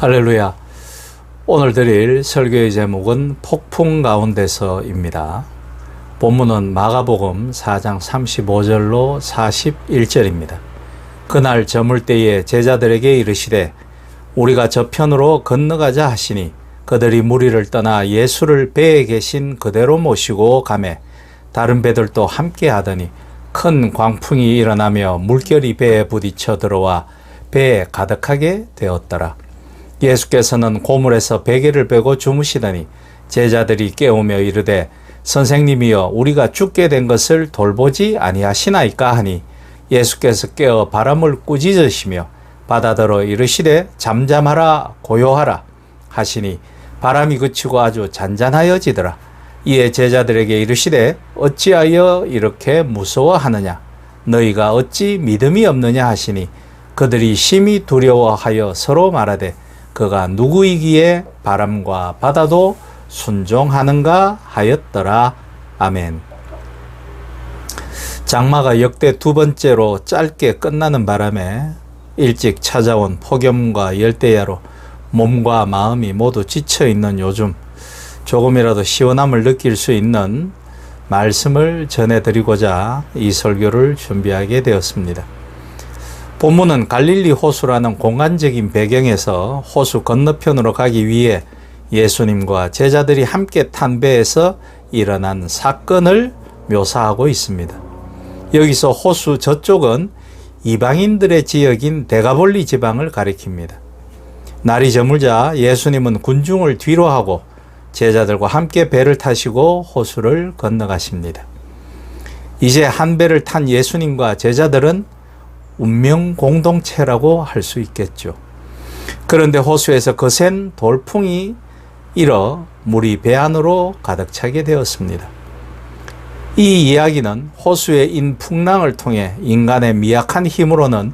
할렐루야. 오늘 드릴 설교의 제목은 폭풍 가운데서입니다. 본문은 마가복음 4장 35절로 41절입니다. 그날 저물 때에 제자들에게 이르시되 우리가 저편으로 건너가자 하시니 그들이 무리를 떠나 예수를 배에 계신 그대로 모시고 가매 다른 배들도 함께 하더니 큰 광풍이 일어나며 물결이 배에 부딪혀 들어와 배에 가득하게 되었더라. 예수께서는 고물에서 베개를 베고 주무시더니 제자들이 깨우며 이르되 선생님이여 우리가 죽게 된 것을 돌보지 아니하시나이까 하니 예수께서 깨어 바람을 꾸짖으시며 바다더러 이르시되 잠잠하라 고요하라 하시니 바람이 그치고 아주 잔잔하여지더라. 이에 제자들에게 이르시되 어찌하여 이렇게 무서워하느냐 너희가 어찌 믿음이 없느냐 하시니 그들이 심히 두려워하여 서로 말하되 그가 누구이기에 바람과 바다도 순종하는가 하였더라. 아멘. 장마가 역대 두 번째로 짧게 끝나는 바람에 일찍 찾아온 폭염과 열대야로 몸과 마음이 모두 지쳐있는 요즘 조금이라도 시원함을 느낄 수 있는 말씀을 전해드리고자 이 설교를 준비하게 되었습니다. 본문은 갈릴리 호수라는 공간적인 배경에서 호수 건너편으로 가기 위해 예수님과 제자들이 함께 탄 배에서 일어난 사건을 묘사하고 있습니다. 여기서 호수 저쪽은 이방인들의 지역인 데가볼리 지방을 가리킵니다. 날이 저물자 예수님은 군중을 뒤로 하고 제자들과 함께 배를 타시고 호수를 건너가십니다. 이제 한 배를 탄 예수님과 제자들은 운명 공동체라고 할 수 있겠죠. 그런데 호수에서 거센 돌풍이 일어 물이 배 안으로 가득 차게 되었습니다. 이 이야기는 호수에 인 풍랑을 통해 인간의 미약한 힘으로는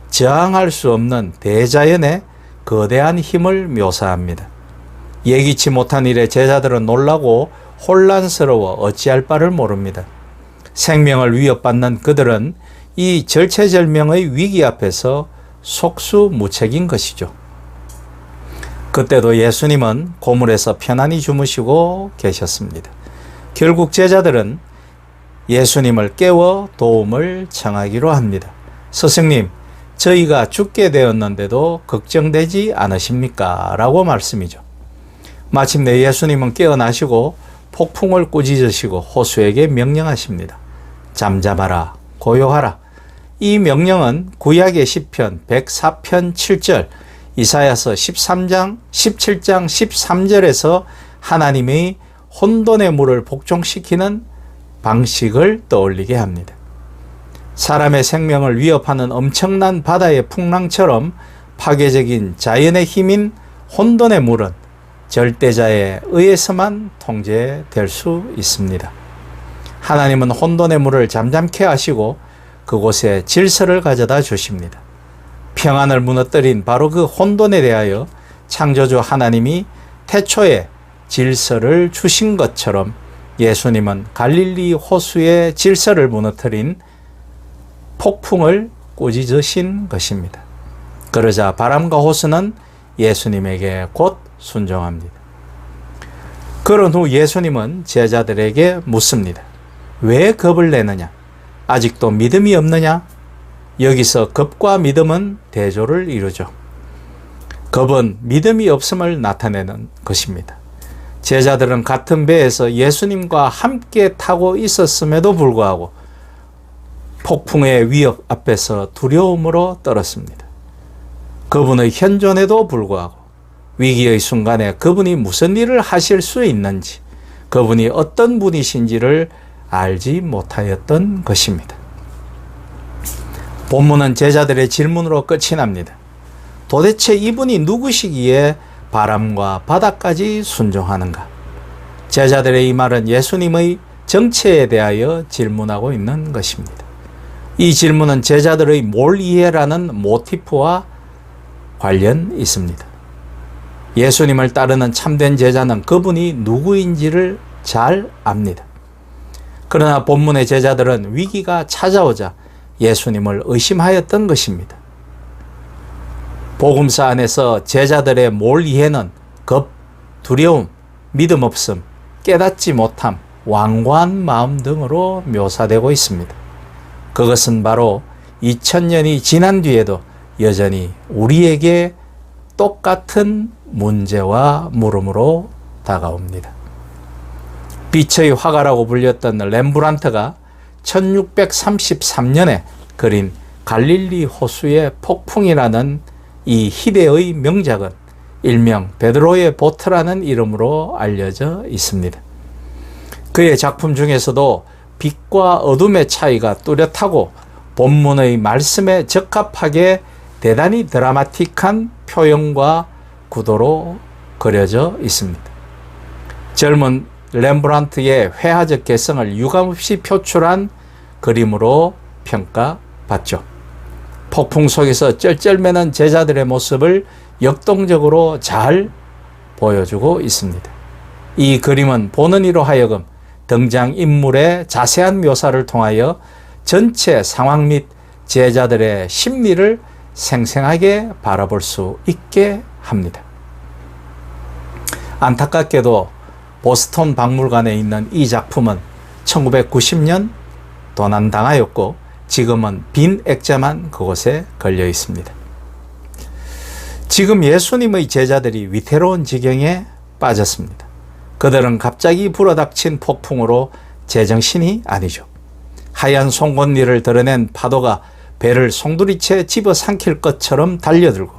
저항할 수 없는 대자연의 거대한 힘을 묘사합니다. 예기치 못한 일에 제자들은 놀라고 혼란스러워 어찌할 바를 모릅니다. 생명을 위협받는 그들은 이 절체절명의 위기 앞에서 속수무책인 것이죠. 그때도 예수님은 고물에서 편안히 주무시고 계셨습니다. 결국 제자들은 예수님을 깨워 도움을 청하기로 합니다. 스승님, 저희가 죽게 되었는데도 걱정되지 않으십니까? 라고 말씀이죠. 마침내 예수님은 깨어나시고 폭풍을 꾸짖으시고 호수에게 명령하십니다. 잠잠하라, 고요하라. 이 명령은 구약의 시편 104편 7절, 이사야서 17장 13절에서 하나님의 혼돈의 물을 복종시키는 방식을 떠올리게 합니다. 사람의 생명을 위협하는 엄청난 바다의 풍랑처럼 파괴적인 자연의 힘인 혼돈의 물은 절대자에 의해서만 통제될 수 있습니다. 하나님은 혼돈의 물을 잠잠케 하시고 그곳에 질서를 가져다 주십니다. 평안을 무너뜨린 바로 그 혼돈에 대하여 창조주 하나님이 태초에 질서를 주신 것처럼 예수님은 갈릴리 호수의 질서를 무너뜨린 폭풍을 꾸짖으신 것입니다. 그러자 바람과 호수는 예수님에게 곧 순종합니다. 그런 후 예수님은 제자들에게 묻습니다. 왜 겁을 내느냐? 아직도 믿음이 없느냐? 여기서 겁과 믿음은 대조를 이루죠. 겁은 믿음이 없음을 나타내는 것입니다. 제자들은 같은 배에서 예수님과 함께 타고 있었음에도 불구하고 폭풍의 위협 앞에서 두려움으로 떨었습니다. 그분의 현존에도 불구하고 위기의 순간에 그분이 무슨 일을 하실 수 있는지, 그분이 어떤 분이신지를 알지 못하였던 것입니다. 본문은 제자들의 질문으로 끝이 납니다. 도대체 이분이 누구시기에 바람과 바다까지 순종하는가? 제자들의 이 말은 예수님의 정체에 대하여 질문하고 있는 것입니다. 이 질문은 제자들의 몰이해라는 모티프와 관련 있습니다. 예수님을 따르는 참된 제자는 그분이 누구인지를 잘 압니다. 그러나 본문의 제자들은 위기가 찾아오자 예수님을 의심하였던 것입니다. 복음서 안에서 제자들의 몰이해는 겁, 두려움, 믿음 없음, 깨닫지 못함, 완고한 마음 등으로 묘사되고 있습니다. 그것은 바로 2000년이 지난 뒤에도 여전히 우리에게 똑같은 문제와 물음으로 다가옵니다. 빛의 화가라고 불렸던 렘브란트가 1633년에 그린 갈릴리 호수의 폭풍이라는 이 희대의 명작은 일명 베드로의 보트라는 이름으로 알려져 있습니다. 그의 작품 중에서도 빛과 어둠의 차이가 뚜렷하고 본문의 말씀에 적합하게 대단히 드라마틱한 표현과 구도로 그려져 있습니다. 젊은 렘브란트의 회화적 개성을 유감없이 표출한 그림으로 평가받죠. 폭풍 속에서 쩔쩔매는 제자들의 모습을 역동적으로 잘 보여주고 있습니다. 이 그림은 보는 이로 하여금 등장인물의 자세한 묘사를 통하여 전체 상황 및 제자들의 심리를 생생하게 바라볼 수 있게 합니다. 안타깝게도 보스턴 박물관에 있는 이 작품은 1990년 도난당하였고 지금은 빈 액자만 그곳에 걸려 있습니다. 지금 예수님의 제자들이 위태로운 지경에 빠졌습니다. 그들은 갑자기 불어닥친 폭풍으로 제정신이 아니죠. 하얀 송곳니를 드러낸 파도가 배를 송두리째 집어삼킬 것처럼 달려들고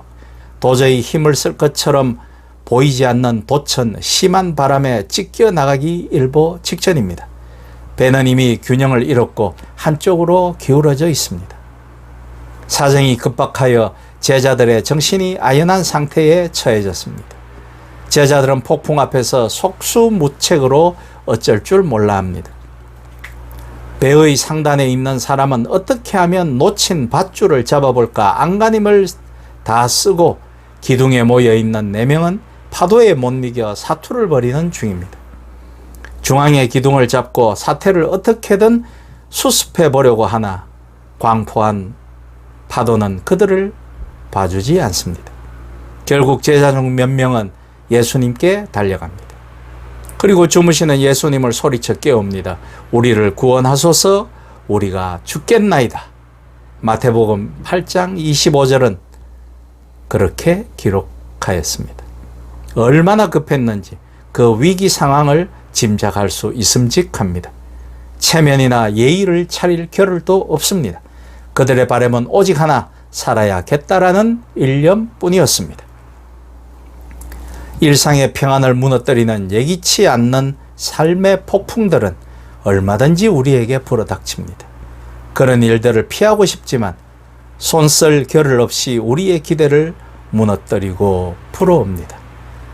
도저히 힘을 쓸 것처럼 보이지 않는 도천 심한 바람에 찢겨 나가기 일보 직전입니다. 배는 이미 균형을 잃었고 한쪽으로 기울어져 있습니다. 사정이 급박하여 제자들의 정신이 아연한 상태에 처해졌습니다. 제자들은 폭풍 앞에서 속수무책으로 어쩔 줄 몰라 합니다. 배의 상단에 있는 사람은 어떻게 하면 놓친 밧줄을 잡아볼까 안간힘을 다 쓰고 기둥에 모여있는 4명은 파도에 못 이겨 사투를 벌이는 중입니다. 중앙의 기둥을 잡고 사태를 어떻게든 수습해 보려고 하나 광포한 파도는 그들을 봐주지 않습니다. 결국 제자 중 몇 명은 예수님께 달려갑니다. 그리고 주무시는 예수님을 소리쳐 깨웁니다. 우리를 구원하소서, 우리가 죽겠나이다. 마태복음 8장 25절은 그렇게 기록하였습니다. 얼마나 급했는지 그 위기 상황을 짐작할 수 있음직합니다. 체면이나 예의를 차릴 겨를도 없습니다. 그들의 바람은 오직 하나, 살아야겠다라는 일념뿐이었습니다. 일상의 평안을 무너뜨리는 예기치 않는 삶의 폭풍들은 얼마든지 우리에게 불어닥칩니다. 그런 일들을 피하고 싶지만 손쓸 겨를 없이 우리의 기대를 무너뜨리고 풀어옵니다.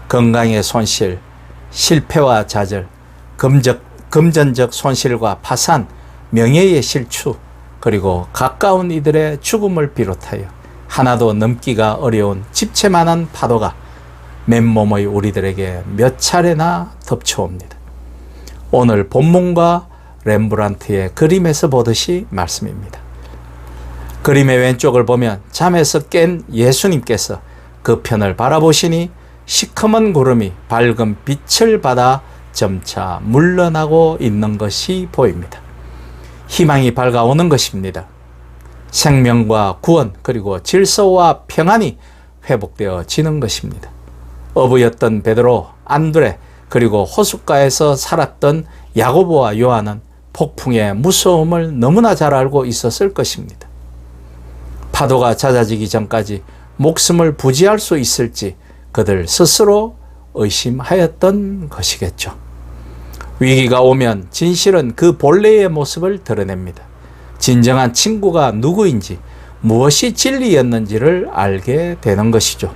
건강의 손실, 실패와 좌절, 금전적 손실과 파산, 명예의 실추, 그리고 가까운 이들의 죽음을 비롯하여 하나도 넘기가 어려운 집채만한 파도가 맨몸의 우리들에게 몇 차례나 덮쳐옵니다. 오늘 본문과 렘브란트의 그림에서 보듯이 말씀입니다. 그림의 왼쪽을 보면 잠에서 깬 예수님께서 그 편을 바라보시니 시커먼 구름이 밝은 빛을 받아 점차 물러나고 있는 것이 보입니다. 희망이 밝아오는 것입니다. 생명과 구원 그리고 질서와 평안이 회복되어지는 것입니다. 어부였던 베드로, 안드레 그리고 호숫가에서 살았던 야고보와 요한은 폭풍의 무서움을 너무나 잘 알고 있었을 것입니다. 파도가 잦아지기 전까지 목숨을 부지할 수 있을지 그들 스스로 의심하였던 것이겠죠. 위기가 오면 진실은 그 본래의 모습을 드러냅니다. 진정한 친구가 누구인지 무엇이 진리였는지를 알게 되는 것이죠.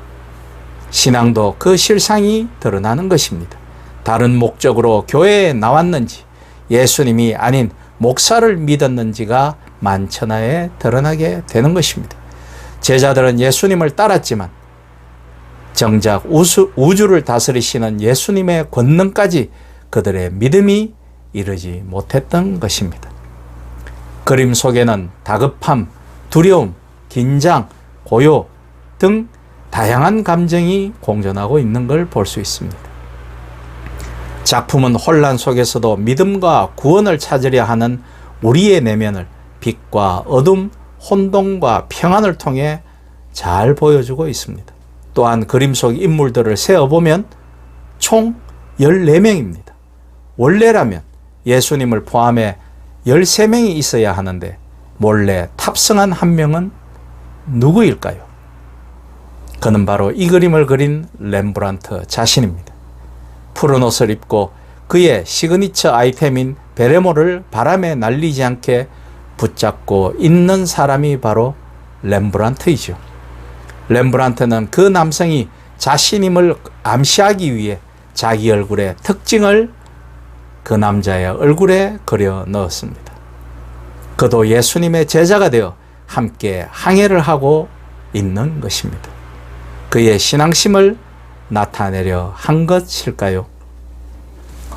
신앙도 그 실상이 드러나는 것입니다. 다른 목적으로 교회에 나왔는지 예수님이 아닌 목사를 믿었는지가 만천하에 드러나게 되는 것입니다. 제자들은 예수님을 따랐지만 정작 우주를 다스리시는 예수님의 권능까지 그들의 믿음이 이르지 못했던 것입니다. 그림 속에는 다급함, 두려움, 긴장, 고요 등 다양한 감정이 공존하고 있는 걸 볼 수 있습니다. 작품은 혼란 속에서도 믿음과 구원을 찾으려 하는 우리의 내면을 빛과 어둠, 혼돈과 평안을 통해 잘 보여주고 있습니다. 또한 그림 속 인물들을 세어보면 총 14명입니다. 원래라면 예수님을 포함해 13명이 있어야 하는데 몰래 탑승한 한 명은 누구일까요? 그는 바로 이 그림을 그린 렘브란트 자신입니다. 푸른 옷을 입고 그의 시그니처 아이템인 베레모를 바람에 날리지 않게 붙잡고 있는 사람이 바로 렘브란트이죠. 렘브란트는 그 남성이 자신임을 암시하기 위해 자기 얼굴의 특징을 그 남자의 얼굴에 그려 넣었습니다. 그도 예수님의 제자가 되어 함께 항해를 하고 있는 것입니다. 그의 신앙심을 나타내려 한 것일까요?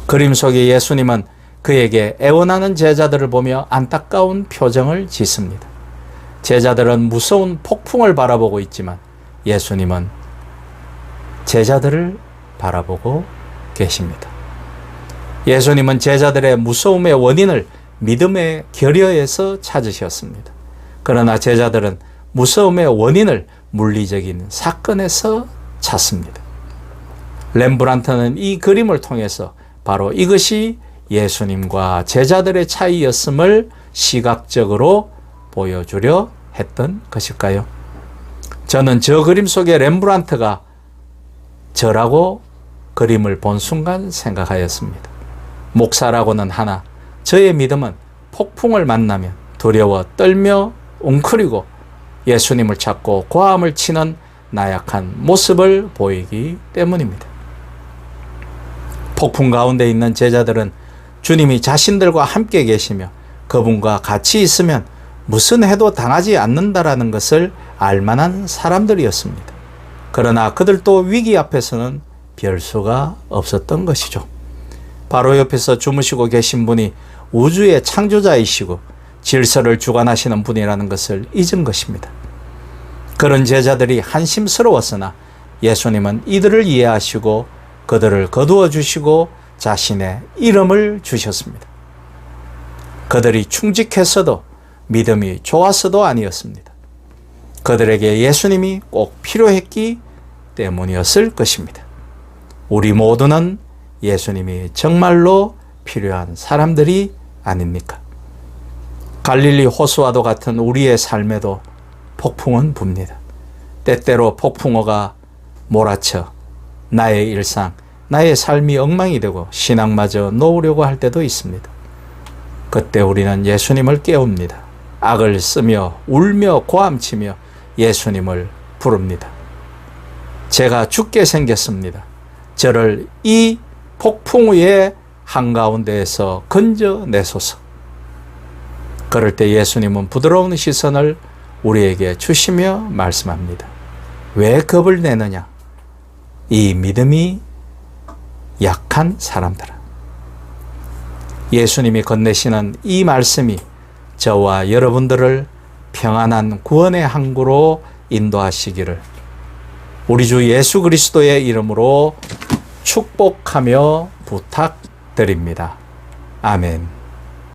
그림 속의 예수님은 그에게 애원하는 제자들을 보며 안타까운 표정을 짓습니다. 제자들은 무서운 폭풍을 바라보고 있지만 예수님은 제자들을 바라보고 계십니다. 예수님은 제자들의 무서움의 원인을 믿음의 결여에서 찾으셨습니다. 그러나 제자들은 무서움의 원인을 물리적인 사건에서 찾습니다. 렘브란트는 이 그림을 통해서 바로 이것이 예수님과 제자들의 차이였음을 시각적으로 보여주려 했던 것일까요? 저는 저 그림 속의 렘브란트가 저라고 그림을 본 순간 생각하였습니다. 목사라고는 하나 저의 믿음은 폭풍을 만나면 두려워 떨며 웅크리고 예수님을 찾고 고함을 치는 나약한 모습을 보이기 때문입니다. 폭풍 가운데 있는 제자들은 주님이 자신들과 함께 계시며 그분과 같이 있으면 무슨 해도 당하지 않는다라는 것을 알만한 사람들이었습니다. 그러나 그들도 위기 앞에서는 별 수가 없었던 것이죠. 바로 옆에서 주무시고 계신 분이 우주의 창조자이시고 질서를 주관하시는 분이라는 것을 잊은 것입니다. 그런 제자들이 한심스러웠으나 예수님은 이들을 이해하시고 그들을 거두어 주시고 자신의 이름을 주셨습니다. 그들이 충직했어도 믿음이 좋았어도 아니었습니다. 그들에게 예수님이 꼭 필요했기 때문이었을 것입니다. 우리 모두는 예수님이 정말로 필요한 사람들이 아닙니까? 갈릴리 호수와도 같은 우리의 삶에도 폭풍은 붑니다. 때때로 폭풍어가 몰아쳐 나의 일상, 나의 삶이 엉망이 되고 신앙마저 놓으려고 할 때도 있습니다. 그때 우리는 예수님을 깨웁니다. 악을 쓰며 울며 고함치며 예수님을 부릅니다. 제가 죽게 생겼습니다. 저를 이 폭풍 위의 한가운데에서 건져내소서. 그럴 때 예수님은 부드러운 시선을 우리에게 주시며 말씀합니다. 왜 겁을 내느냐? 이 믿음이 약한 사람들아. 예수님이 건네시는 이 말씀이 저와 여러분들을 평안한 구원의 항구로 인도하시기를 우리 주 예수 그리스도의 이름으로 축복하며 부탁드립니다. 아멘.